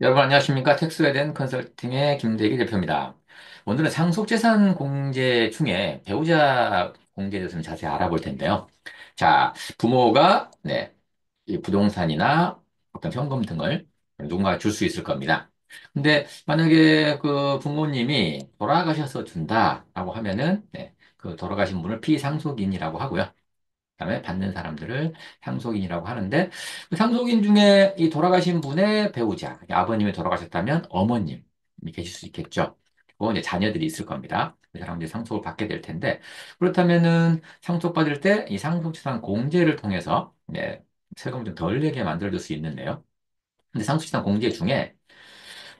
여러분 안녕하십니까? 텍스웨덴 컨설팅의 김대기 대표입니다. 오늘은 상속재산 공제 중에 배우자 공제에 대해서 좀 자세히 알아볼 텐데요. 자, 부모가 이 부동산이나 어떤 현금 등을 누군가 줄 수 있을 겁니다. 근데 만약에 그 부모님이 돌아가셔서 준다라고 하면은 그 돌아가신 분을 피상속인이라고 하고요. 그다음에 받는 사람들을 상속인이라고 하는데 그 상속인 중에 이 돌아가신 분의 배우자, 아버님이 돌아가셨다면 어머님이 계실 수 있겠죠. 그리고 이제 자녀들이 있을 겁니다. 그 사람들이 상속을 받게 될 텐데 그렇다면은 상속받을 때 이 상속재산 공제를 통해서 세금을 좀 덜 내게 만들어줄 수 있는데요. 근데 상속재산 공제 중에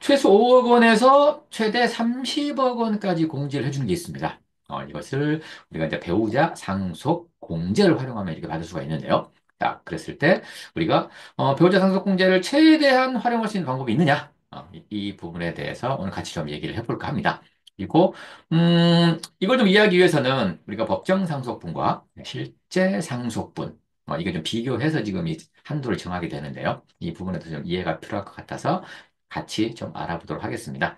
최소 5억 원에서 최대 30억 원까지 공제를 해주는 게 있습니다. 이것을 우리가 이제 배우자 상속 공제를 활용하면 이렇게 받을 수가 있는데요. 자, 그랬을 때 우리가 배우자 상속 공제를 최대한 활용할 수 있는 방법이 있느냐? 이 부분에 대해서 오늘 같이 좀 얘기를 해볼까 합니다. 그리고 이걸 좀 이해하기 위해서는 우리가 법정 상속분과 실제 상속분 이게 좀 비교해서 지금 이 한도를 정하게 되는데요. 이 부분에 대해서 좀 이해가 필요할 것 같아서 같이 좀 알아보도록 하겠습니다.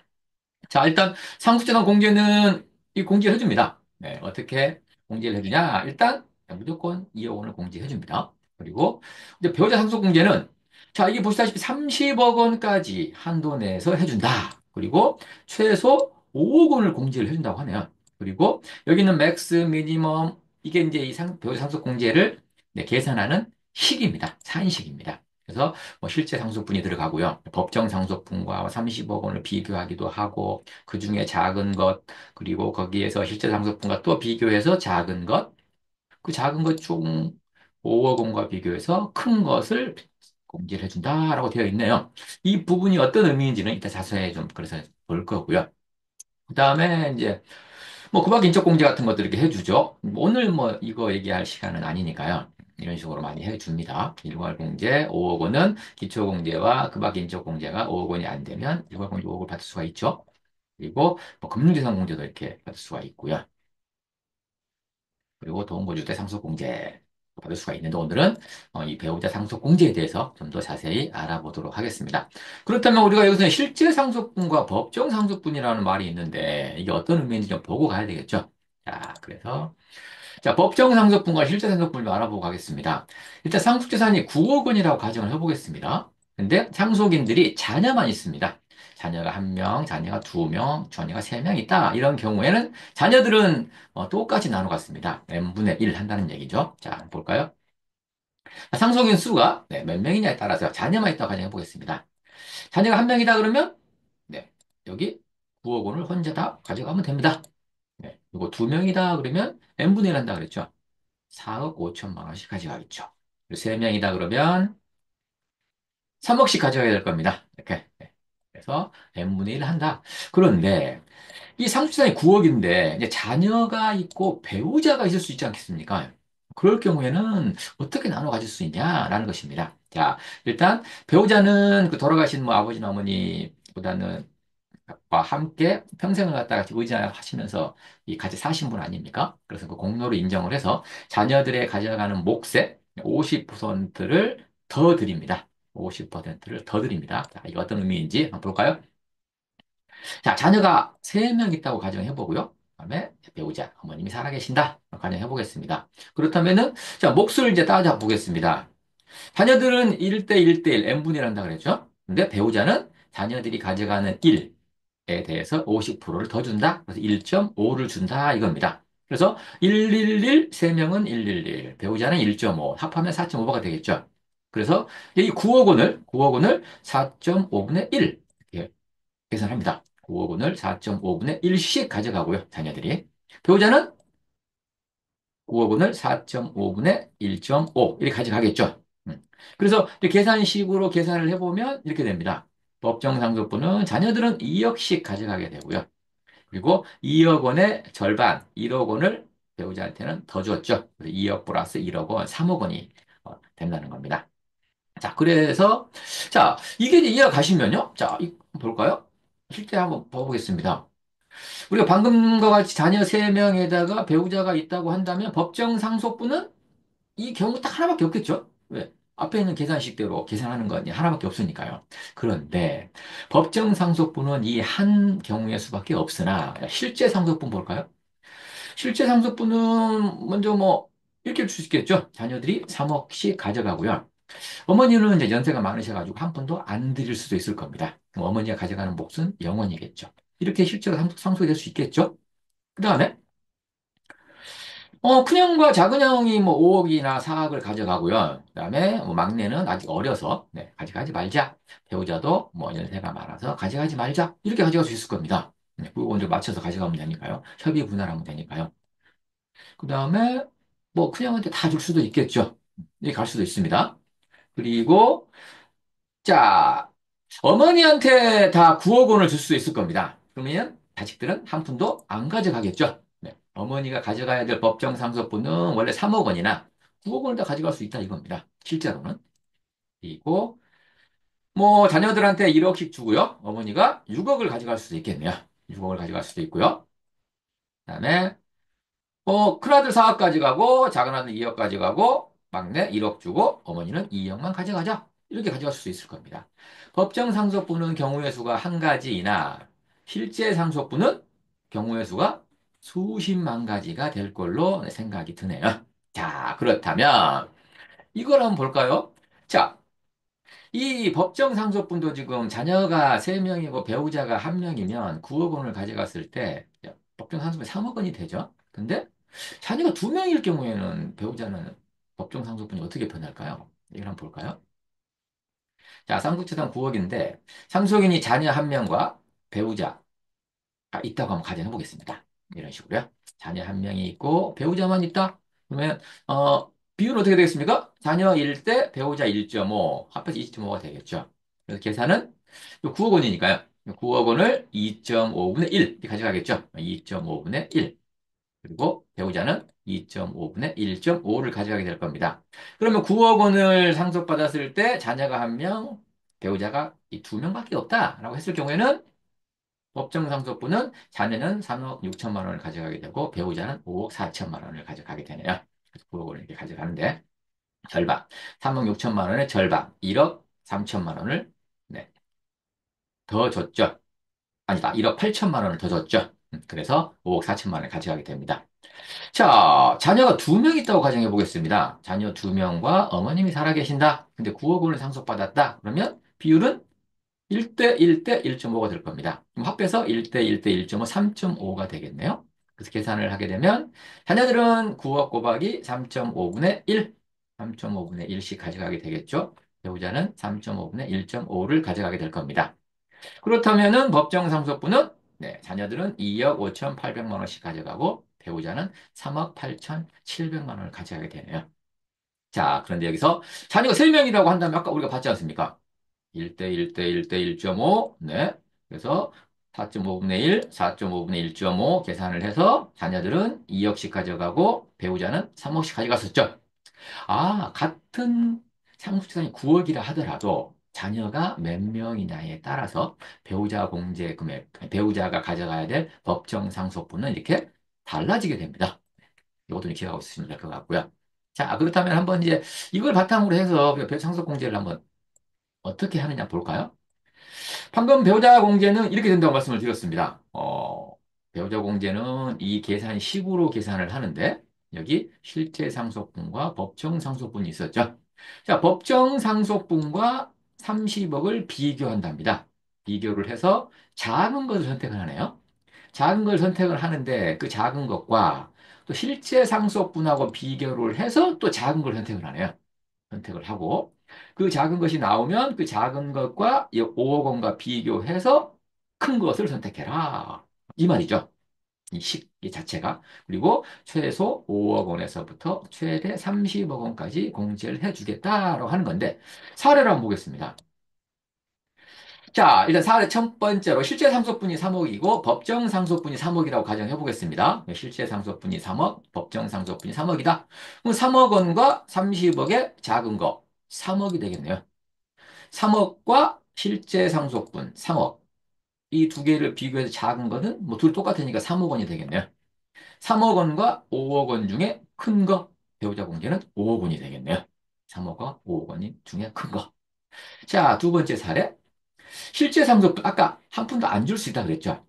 자, 일단 상속재산 공제는 이 공제를 해줍니다. 어떻게 공제를 해주냐? 일단 무조건 2억 원을 공제해줍니다. 그리고 이제 배우자 상속 공제는 자, 이게 보시다시피 30억 원까지 한도 내에서 해준다. 그리고 최소 5억 원을 공제를 해준다고 하네요. 그리고 여기는 맥스, 미니멈 이게 이제 이 배우자 상속 공제를 계산하는 식입니다. 산식입니다. 그래서 뭐 실제 상속분이 들어가고요. 법정 상속분과 30억 원을 비교하기도 하고, 그 중에 작은 것, 그리고 거기에서 실제 상속분과 또 비교해서 작은 것, 그 작은 것 중 5억 원과 비교해서 큰 것을 공제를 해준다라고 되어 있네요. 이 부분이 어떤 의미인지는 이따 자세히 좀 그래서 볼 거고요. 그 다음에 이제 뭐 구박 인적 공제 같은 것들 이렇게 해주죠. 오늘 뭐 이거 얘기할 시간은 아니니까요. 이런 식으로 많이 해줍니다. 일괄 공제 5억 원은 기초 공제와 구박 인적 공제가 5억 원이 안 되면 일괄 공제 5억을 받을 수가 있죠. 그리고 뭐 금융재산 공제도 이렇게 받을 수가 있고요. 그리고 도움보조대 상속공제 받을 수가 있는데 오늘은 이 배우자 상속공제에 대해서 좀 더 자세히 알아보도록 하겠습니다. 그렇다면 우리가 여기서 실제 상속분과 법정 상속분이라는 말이 있는데 이게 어떤 의미인지 좀 보고 가야 되겠죠. 자, 그래서 자, 법정 상속분과 실제 상속분을 알아보고 가겠습니다. 일단 상속재산이 9억 원이라고 가정을 해보겠습니다. 근데 상속인들이 자녀만 있습니다. 자녀가 한 명, 자녀가 두 명, 자녀가 세 명 있다. 이런 경우에는 자녀들은 똑같이 나눠 갔습니다. n분의 1 한다는 얘기죠. 자, 한번 볼까요? 상속인 수가 몇 명이냐에 따라서 자녀만 있다고 가정해 보겠습니다. 자녀가 한 명이다 그러면 여기 9억 원을 혼자 다 가져가면 됩니다. 그리고 두 명이다 그러면 n분의 1 한다 그랬죠. 4억 5천만 원씩 가져가겠죠. 세 명이다 그러면 3억씩 가져가야 될 겁니다. 이렇게. 그래서 n분의 1을 한다. 그런데 이 상속재산이 9억인데 이제 자녀가 있고 배우자가 있을 수 있지 않겠습니까? 그럴 경우에는 어떻게 나눠 가질 수 있냐라는 것입니다. 자, 일단 배우자는 그 돌아가신 뭐 아버지나 어머니보다는 와 함께 평생을 갖다가 같이 의지하시면서 이 같이 사신 분 아닙니까? 그래서 그 공로를 인정을 해서 자녀들의 가져가는 몫의 50%를 더 드립니다. 50%를 더 드립니다. 자, 이게 어떤 의미인지 한번 볼까요? 자, 자녀가 3명 있다고 가정해 보고요. 그다음에 배우자, 어머님이 살아계신다. 가정해 보겠습니다. 그렇다면은, 자, 몫을 이제 따져 보겠습니다. 자녀들은 1대 1대1, n분의 1 한다 그랬죠? 근데 배우자는 자녀들이 가져가는 1에 대해서 50%를 더 준다? 그래서 1.5를 준다 이겁니다. 그래서 111, 3명은 111, 배우자는 1.5, 합하면 4.5가 되겠죠. 그래서 이 9억 원을 4.5분의 1 이렇게 계산합니다. 9억 원을 4.5분의 1씩 가져가고요, 자녀들이. 배우자는 9억 원을 4.5분의 1.5 이렇게 가져가겠죠. 그래서 이렇게 계산식으로 계산을 해보면 이렇게 됩니다. 법정 상속분은 자녀들은 2억씩 가져가게 되고요. 그리고 2억 원의 절반, 1억 원을 배우자한테는 더 줬죠. 그래서 2억 플러스 1억 원, 3억 원이 된다는 겁니다. 자, 그래서 자, 이게 이제 이해가 가시면요. 자, 볼까요? 실제 한번 봐보겠습니다. 우리가 방금과 같이 자녀 3명에다가 배우자가 있다고 한다면 법정 상속분은 이 경우 딱 하나밖에 없겠죠? 왜? 앞에 있는 계산식대로 계산하는 건 하나밖에 없으니까요. 그런데 법정 상속분은 이 한 경우의 수밖에 없으나 실제 상속분 볼까요? 실제 상속분은 먼저 뭐 이렇게 줄 수 있겠죠. 자녀들이 3억씩 가져가고요. 어머니는 이제 연세가 많으셔가지고 한 푼도 안 드릴 수도 있을 겁니다. 그럼 어머니가 가져가는 몫은 영원이겠죠. 이렇게 실제로 상속이 될 수 있겠죠. 그 다음에 큰형과 작은형이 뭐 5억이나 4억을 가져가고요. 그다음에 뭐 막내는 아직 어려서 네, 가져가지 말자. 배우자도 뭐 연세가 많아서 가져가지 말자. 이렇게 가져갈 수 있을 겁니다. 네, 그거 이제 맞춰서 가져가면 되니까요. 협의 분할하면 되니까요. 그다음에 뭐 큰형한테 다 줄 수도 있겠죠. 이렇게 갈 수도 있습니다. 그리고 자, 어머니한테 다 9억 원을 줄 수 있을 겁니다. 그러면 자식들은 한 푼도 안 가져가겠죠. 네. 어머니가 가져가야 될 법정 상속분은 원래 3억 원이나 9억 원을 다 가져갈 수 있다 이겁니다. 실제로는. 그리고 뭐 자녀들한테 1억씩 주고요. 어머니가 6억을 가져갈 수도 있겠네요. 6억을 가져갈 수도 있고요. 그다음에 큰아들 4억까지 가고, 작은아들 2억까지 가고, 막내 1억 주고, 어머니는 2억만 가져가자. 이렇게 가져갈 수 있을 겁니다. 법정 상속분은 경우의 수가 한 가지이나, 실제 상속분은 경우의 수가 수십만 가지가 될 걸로 생각이 드네요. 자, 그렇다면, 이걸 한번 볼까요? 자, 이 법정 상속분도 지금 자녀가 3명이고 배우자가 1명이면 9억 원을 가져갔을 때 법정 상속분이 3억 원이 되죠. 근데 자녀가 2명일 경우에는 배우자는 법정 상속분이 어떻게 변할까요? 이걸 한번 볼까요? 자, 상속재산 9억인데 상속인이 자녀 1명과 배우자 있다고 한번 가정해 보겠습니다. 이런 식으로요. 자녀 1명이 있고 배우자만 있다? 그러면 비율은 어떻게 되겠습니까? 자녀 1대 배우자 1.5 합해서 2.5가 되겠죠. 그래서 계산은 9억 원이니까요. 9억 원을 2.5분의 1 이렇게 가져가겠죠. 2.5분의 1. 그리고 배우자는 2.5분의 1.5를 가져가게 될 겁니다. 그러면 9억 원을 상속받았을 때 자녀가 1명, 배우자가 이 2명밖에 없다라고 했을 경우에는 법정 상속분은 자녀는 3억 6천만 원을 가져가게 되고 배우자는 5억 4천만 원을 가져가게 되네요. 그래서 9억 원을 이렇게 가져가는데 절반, 3억 6천만 원의 절반, 1억 3천만 원을 네, 더 줬죠. 아니다, 1억 8천만 원을 더 줬죠. 그래서 5억 4천만 원을 가져가게 됩니다. 자, 자녀가 2명 있다고 가정해 보겠습니다. 자녀 2명과 어머님이 살아계신다. 근데 9억 원을 상속받았다. 그러면 비율은 1대 1대 1.5가 될 겁니다. 그럼 합해서 1대 1대 1.5, 3.5가 되겠네요. 그래서 계산을 하게 되면 자녀들은 9억 곱하기 3.5분의 1, 3.5분의 1씩 가져가게 되겠죠. 배우자는 3.5분의 1.5를 가져가게 될 겁니다. 그렇다면은 법정 상속분은 네, 자녀들은 2억 5,800만 원씩 가져가고 배우자는 3억 8,700만 원을 가져가게 되네요. 자, 그런데 여기서 자녀가 3명이라고 한다면 아까 우리가 봤지 않습니까? 1대 1대 1대 1.5. 네. 그래서 4.5분의 1, 4.5분의 1.5 계산을 해서 자녀들은 2억씩 가져가고 배우자는 3억씩 가져갔었죠. 아, 같은 상속재산이 9억이라 하더라도 자녀가 몇 명이냐에 따라서 배우자 공제 금액, 배우자가 가져가야 될 법정 상속분은 이렇게 달라지게 됩니다. 이것도 기억하고 있으시면 될 것 같고요. 자, 그렇다면 한번 이제 이걸 바탕으로 해서 상속 공제를 한번 어떻게 하느냐 볼까요? 방금 배우자 공제는 이렇게 된다고 말씀을 드렸습니다. 배우자 공제는 이 계산식으로 계산을 하는데 여기 실제 상속분과 법정 상속분이 있었죠. 자, 법정 상속분과 30억을 비교한답니다. 비교를 해서 작은 것을 선택을 하네요. 작은 걸 선택을 하는데 그 작은 것과 또 실제 상속분하고 비교를 해서 또 작은 걸 선택을 하네요. 선택을 하고 그 작은 것이 나오면 그 작은 것과 이 5억 원과 비교해서 큰 것을 선택해라. 이 말이죠. 이 자체가. 그리고 최소 5억 원에서부터 최대 30억 원까지 공제를 해주겠다라고 하는 건데 사례를 한번 보겠습니다. 자, 일단 사례 첫 번째로 실제 상속분이 3억이고 법정 상속분이 3억이라고 가정해 보겠습니다. 실제 상속분이 3억, 법정 상속분이 3억이다. 그럼 3억 원과 30억의 작은 거 3억이 되겠네요. 3억과 실제 상속분 3억. 이 두 개를 비교해서 작은 거는 뭐 둘 똑같으니까 3억 원이 되겠네요. 3억 원과 5억 원 중에 큰 거 배우자 공제는 5억 원이 되겠네요. 3억원, 5억 원이 중에 큰 거. 자, 두 번째 사례. 실제 상속분, 아까 한 푼도 안 줄 수 있다 그랬죠?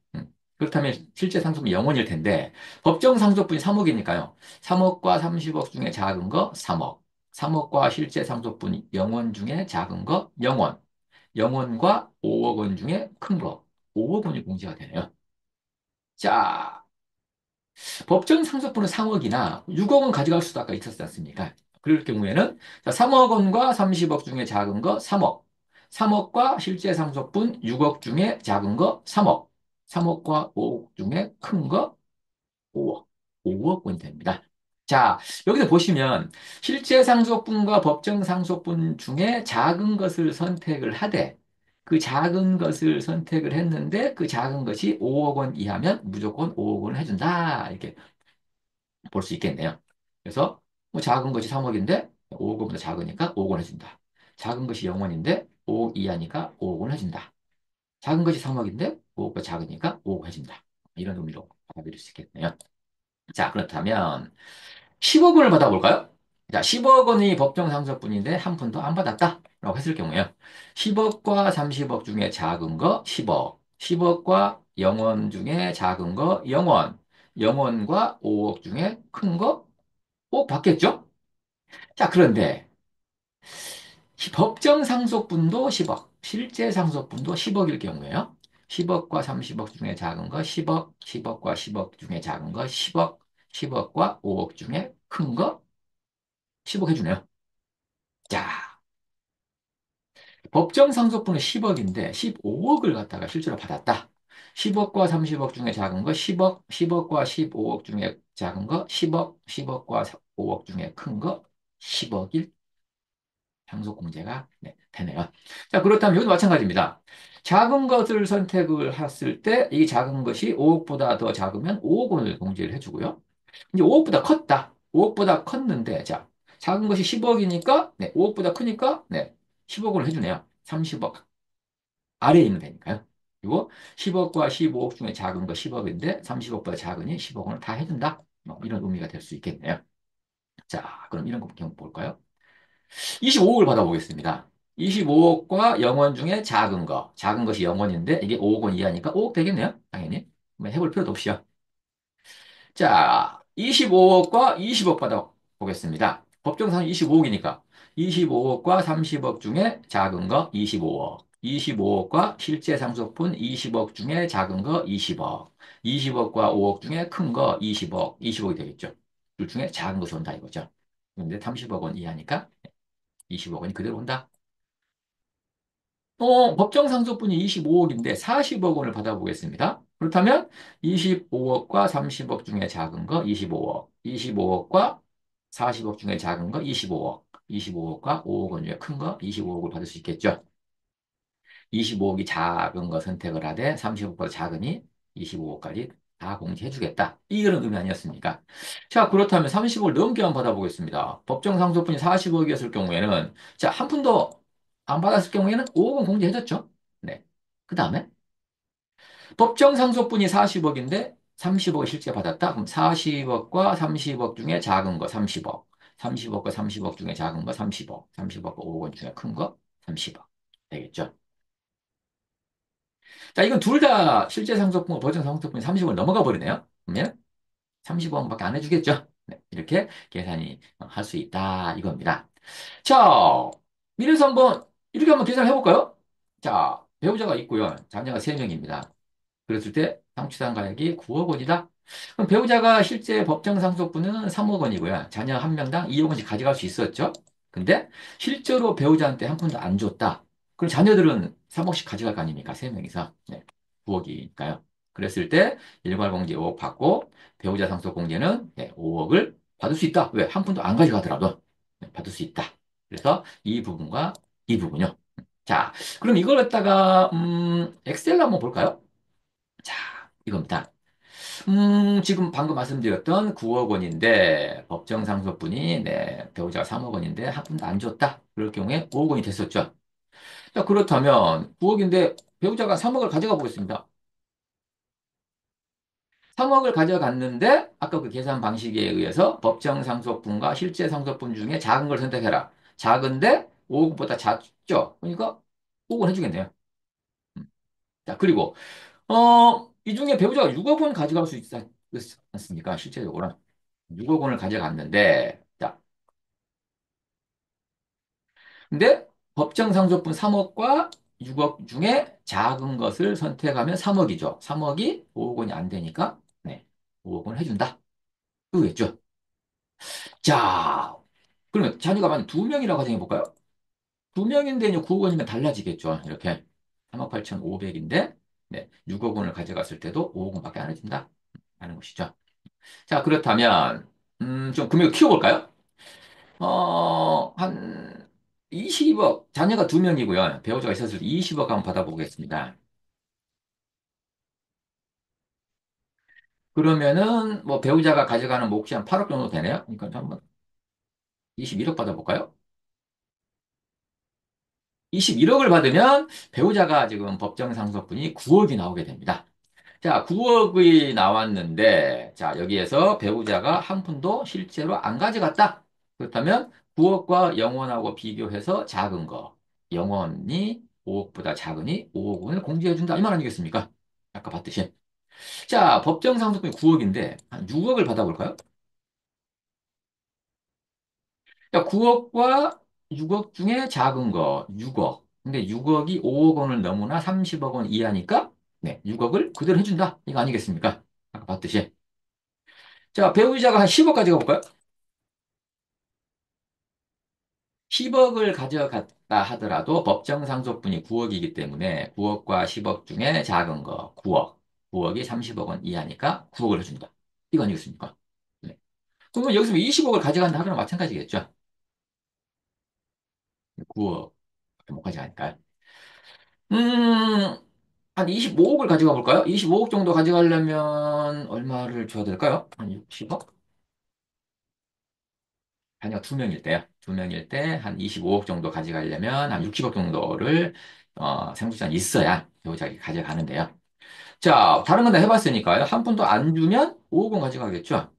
그렇다면 실제 상속분이 0원일 텐데, 법정 상속분이 3억이니까요. 3억과 30억 중에 작은 거 3억. 3억과 실제 상속분이 0원 중에 작은 거 0원. 0원과 5억 원 중에 큰 거 5억 원이 공제가 되네요. 자, 법정 상속분은 3억이나 6억 원 가져갈 수도 아까 있었지 않습니까? 그럴 경우에는 자, 3억 원과 30억 중에 작은 거 3억. 3억과 실제 상속분 6억 중에 작은 거 3억. 3억과 5억 중에 큰 거 5억. 5억 원이 됩니다. 자, 여기서 보시면 실제 상속분과 법정 상속분 중에 작은 것을 선택을 하되 그 작은 것을 선택을 했는데 그 작은 것이 5억 원 이하면 무조건 5억 원을 해준다. 이렇게 볼 수 있겠네요. 그래서 뭐 작은 것이 3억인데 5억보다 작으니까 5억 원 해준다. 작은 것이 0원인데 5억 이하니까 5억 원 해준다. 작은 것이 3억인데 5억보다 작으니까 5억 해준다. 이런 의미로 받아들일 수 있겠네요. 자, 그렇다면 10억 원을 받아볼까요? 자, 10억 원이 법정 상속분인데 한 푼도 안 받았다. 라고 했을 경우에요. 10억과 30억 중에 작은 거 10억. 10억과 0원 중에 작은 거 0원. 0원과 5억 중에 큰 거 꼭 받겠죠? 자, 그런데 법정 상속분도 10억, 실제 상속분도 10억일 경우에요. 10억과 30억 중에 작은 거 10억, 10억과 10억 중에 작은 거 10억, 10억과 5억 중에 큰 거 10억 해주네요. 자, 법정 상속분은 10억인데 15억을 갖다가 실제로 받았다. 10억과 30억 중에 작은 거 10억, 10억과 15억 중에 작은 거 10억, 10억과 5억 중에 큰 거 10억일 상속공제가 네, 되네요. 자, 그렇다면 이것도 마찬가지입니다. 작은 것을 선택을 했을 때 이 작은 것이 5억보다 더 작으면 5억 원을 공제를 해주고요. 이제 5억보다 컸다. 5억보다 컸는데, 자, 작은 것이 10억이니까, 네, 5억보다 크니까, 네, 10억 원을 해주네요. 30억 아래에 있는 데니까요. 그리고 10억과 15억 중에 작은 거 10억인데, 30억보다 작으니 10억 원을 다 해준다. 이런 의미가 될 수 있겠네요. 자, 그럼 이런 거 한번 볼까요? 25억을 받아보겠습니다. 25억과 0원 중에 작은 거. 작은 것이 0원인데 이게 5억 원 이하니까 5억 되겠네요. 당연히. 뭐 해볼 필요도 없이요. 자, 25억과 20억 받아보겠습니다. 법정상 25억이니까 25억과 30억 중에 작은 거 25억. 25억과 실제 상속분 20억 중에 작은 거 20억. 20억과 5억 중에 큰 거 20억. 20억이 되겠죠. 둘 중에 작은 것이 온다 이거죠. 근데 30억 원 이하니까 20억 원이 그대로 온다. 법정 상속분이 25억인데 40억 원을 받아보겠습니다. 그렇다면 25억과 30억 중에 작은 거 25억, 25억과 40억 중에 작은 거 25억, 25억과 5억 원 중에 큰 거 25억을 받을 수 있겠죠. 25억이 작은 거 선택을 하되 30억보다 작으니 25억까지 다 공제해주겠다. 이런 의미 아니었습니까? 자, 그렇다면 30억을 넘게 한번 받아보겠습니다. 법정 상속분이 40억이었을 경우에는 자, 한 푼도 안 받았을 경우에는 5억은 공제해줬죠. 네. 그 다음에 법정 상속분이 40억인데 30억을 실제 받았다. 그럼 40억과 30억 중에 작은 거 30억. 30억과 30억 중에 작은 거 30억. 30억과 5억 원 중에 큰 거 30억. 되겠죠. 자, 이건 둘 다 실제 상속분, 법정 상속분이 30을 넘어가 버리네요. 그러면 30원밖에 안 해주겠죠. 네, 이렇게 계산이 할 수 있다 이겁니다. 자, 이래서 이렇게 한번 계산을 해볼까요? 자, 배우자가 있고요. 자녀가 3명입니다. 그랬을 때 상취산 가액이 9억 원이다. 그럼 배우자가 실제 법정 상속분은 3억 원이고요. 자녀 한 명당 2억 원씩 가져갈 수 있었죠. 근데 실제로 배우자한테 한 푼도 안 줬다. 그럼 자녀들은 3억씩 가져갈 거 아닙니까? 3명이서. 네, 9억이니까요. 그랬을 때 일괄공제 5억 받고 배우자 상속공제는 네, 5억을 받을 수 있다. 왜? 한 푼도 안 가져가더라도 네, 받을 수 있다. 그래서 이 부분과 이 부분요. 자, 그럼 이걸 갖다가 엑셀로 한번 볼까요? 자, 이겁니다. 지금 방금 말씀드렸던 9억 원인데, 법정 상속분이, 네, 배우자가 3억 원인데, 한 푼도 안 줬다. 그럴 경우에 5억 원이 됐었죠. 자, 그렇다면 9억인데, 배우자가 3억을 가져가 보겠습니다. 3억을 가져갔는데, 아까 그 계산 방식에 의해서 법정 상속분과 실제 상속분 중에 작은 걸 선택해라. 작은데 5억원보다 작죠? 그러니까 5억원 해주겠네요. 음. 자, 그리고, 이 중에 배우자가 6억 원 가져갈 수 있지 않습니까? 실제적으로. 6억 원을 가져갔는데, 자, 근데 법정 상속분 3억과 6억 중에 작은 것을 선택하면 3억이죠. 3억이 5억 원이 안 되니까, 네, 5억 원을 해준다. 그거겠죠. 자, 그러면 자녀가 만약 두 명이라고 가정해 볼까요? 두 명인데 이제 9억 원이면 달라지겠죠. 이렇게 3억 8,500인데, 네, 6억 원을 가져갔을 때도 5억 원밖에 안 해준다. 하는 것이죠. 자, 그렇다면, 좀 금액을 키워볼까요? 한 20억, 자녀가 두 명이고요. 배우자가 있었을 때 20억 한번 받아보겠습니다. 그러면은, 뭐, 배우자가 가져가는 몫이 한 8억 정도 되네요. 그러니까 한번 21억 받아볼까요? 21억을 받으면 배우자가 지금 법정 상속분이 9억이 나오게 됩니다. 자, 9억이 나왔는데, 자, 여기에서 배우자가 한 푼도 실제로 안 가져갔다. 그렇다면 9억과 영원하고 비교해서 작은 거, 영원이 5억보다 작으니 5억 원을 공제해준다. 이 말 아니겠습니까? 아까 봤듯이. 자, 법정 상속분이 9억인데, 한 6억을 받아볼까요? 자, 9억과 6억 중에 작은 거, 6억. 근데 6억이 5억 원을 넘으나 30억 원 이하니까, 네, 6억을 그대로 해준다. 이거 아니겠습니까? 아까 봤듯이. 자, 배우자가 한 10억까지 가볼까요? 10억을 가져갔다 하더라도 법정 상속분이 9억이기 때문에 9억과 10억 중에 작은 거 9억. 9억이 30억 원 이하니까 9억을 해준다. 이거 아니겠습니까? 네. 그러면 여기서 20억을 가져간다 하더라 마찬가지겠죠? 9억 못 가져가니까. 음, 한 25억을 가져가 볼까요? 25억 정도 가져가려면 얼마를 줘야 될까요? 한 60억? 자녀가 두 명일 때요. 두 명일 때 한 25억 정도 가져가려면 한 60억 정도를 생수잔이 있어야 배우자가 가져가는데요. 자, 다른 건 다 해봤으니까요. 한 푼도 안 주면 5억 원 가져가겠죠.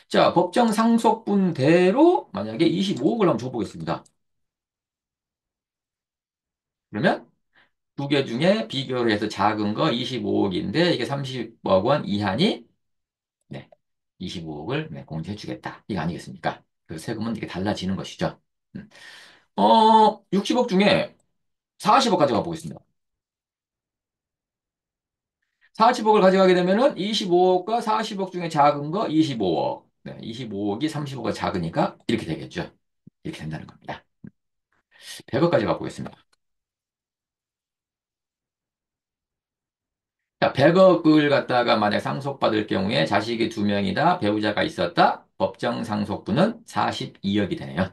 자, 법정 상속분대로 만약에 25억을 한번 줘보겠습니다. 그러면 두 개 중에 비교를 해서 작은 거 25억인데 이게 30억 원 이하니 네, 25억을 네, 공제해주겠다. 이거 아니겠습니까? 그 세금은 이게 달라지는 것이죠. 음. 60억 중에 40억 가져가 보겠습니다. 40억을 가져가게 되면은 25억과 40억 중에 작은 거 25억. 네, 25억이 30억가 작으니까 이렇게 되겠죠. 이렇게 된다는 겁니다. 100억 가져가 보겠습니다. 자, 100억을 갖다가 만약 상속받을 경우에 자식이 두 명이다, 배우자가 있었다, 법정 상속분은 42억이 되네요.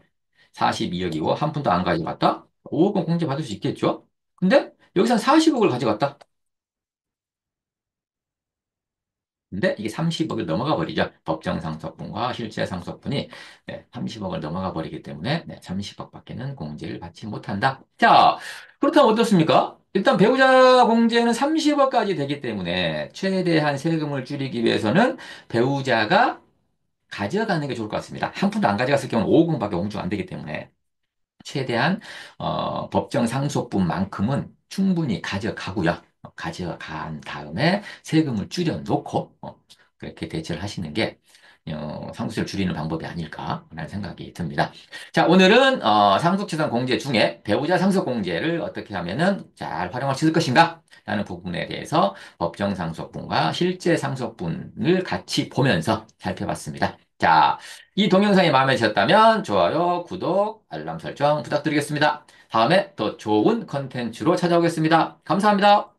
42억이고 한 푼도 안 가져갔다? 5억은 공제 받을 수 있겠죠? 근데 여기서 40억을 가져갔다? 근데 이게 30억을 넘어가 버리죠. 법정 상속분과 실제 상속분이 네, 30억을 넘어가 버리기 때문에 네, 30억밖에는 공제를 받지 못한다. 자, 그렇다면 어떻습니까? 일단 배우자 공제는 30억까지 되기 때문에 최대한 세금을 줄이기 위해서는 배우자가 가져가는 게 좋을 것 같습니다. 한 푼도 안 가져갔을 경우는 5억원밖에 공제가 안 되기 때문에 최대한 법정 상속분만큼은 충분히 가져가고요. 가져간 다음에 세금을 줄여놓고 그렇게 대처를 하시는 게 상속세를 줄이는 방법이 아닐까라는 생각이 듭니다. 자, 오늘은 상속재산 공제 중에 배우자 상속공제를 어떻게 하면은 잘 활용할 수 있을 것인가? 라는 부분에 대해서 법정 상속분과 실제 상속분을 같이 보면서 살펴봤습니다. 자, 이 동영상이 마음에 드셨다면 좋아요, 구독, 알람 설정 부탁드리겠습니다. 다음에 더 좋은 컨텐츠로 찾아오겠습니다. 감사합니다.